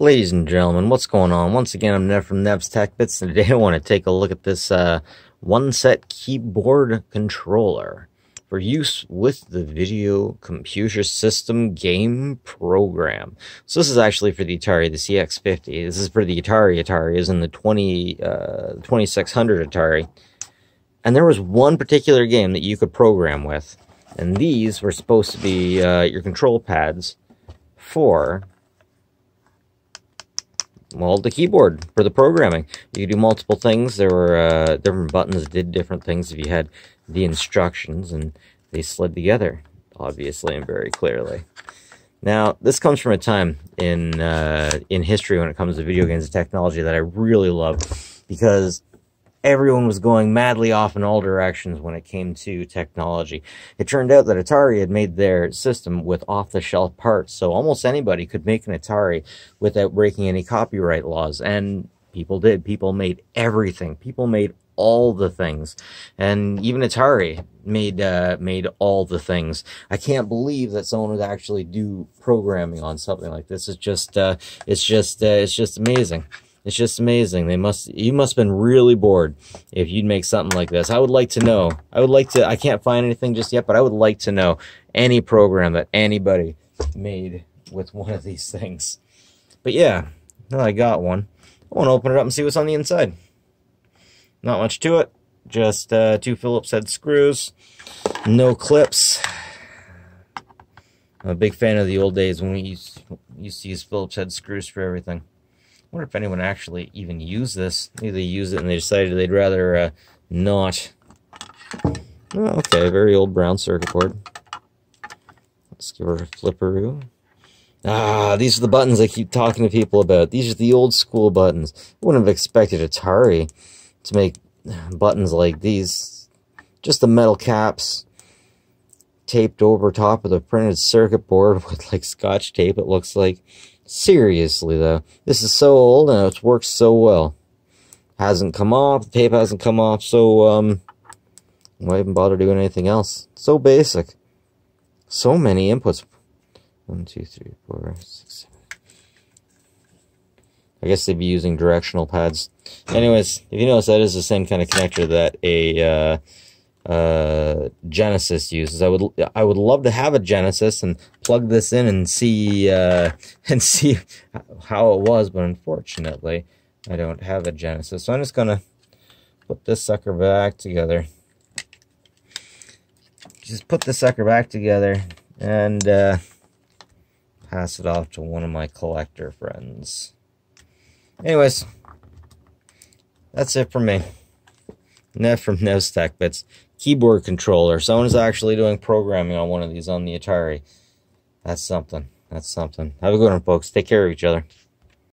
Ladies and gentlemen, what's going on? Once again, I'm Nev from Nev's Tech Bits, and today I want to take a look at this one-set keyboard controller for use with the video computer system game program. So this is actually for the Atari, the CX50. This is for the Atari is in the 2600 Atari. And there was one particular game that you could program with, and these were supposed to be your control pads for, well, the keyboard for the programming. You could do multiple things. There were different buttons that did different things if you had the instructions, and they slid together, obviously and very clearly. Now, this comes from a time in history when it comes to video games and technology that I really love, because everyone was going madly off in all directions when it came to technology. It turned out that Atari had made their system with off-the-shelf parts, so almost anybody could make an Atari without breaking any copyright laws, and people did. People made everything. People made all the things, and even Atari made all the things. I can't believe that someone would actually do programming on something like this. It's just amazing. It's just amazing. You must have been really bored if you'd make something like this. I would like to know. I can't find anything just yet, but I would like to know any program that anybody made with one of these things. But yeah, now I got one. I want to open it up and see what's on the inside. Not much to it. Just 2 Phillips head screws. No clips. I'm a big fan of the old days when we used to use Phillips head screws for everything. I wonder if anyone actually even used this. Maybe they used it and they decided they'd rather not. Oh, okay, very old brown circuit board. Let's give her a flipperoo. Ah, these are the buttons I keep talking to people about. These are the old school buttons. I wouldn't have expected Atari to make buttons like these. Just the metal caps taped over top of the printed circuit board with like scotch tape, it looks like. Seriously, though, this is so old and it's worked so well. Hasn't come off, the tape hasn't come off, so why even bother doing anything else? So basic. So many inputs. 1, 2, 3, 4, 6, 7. I guess they'd be using directional pads. Anyways, if you notice, that is the same kind of connector that a Genesis uses. I would love to have a Genesis and plug this in and see how it was, but unfortunately I don't have a Genesis, so I'm just gonna put this sucker back together. Just put the sucker back together and pass it off to one of my collector friends. Anyways, that's it from me. Nev from Nev's Tech Bits. Keyboard controller. Someone's actually doing programming on one of these on the Atari. That's something. That's something. Have a good one, folks. Take care of each other.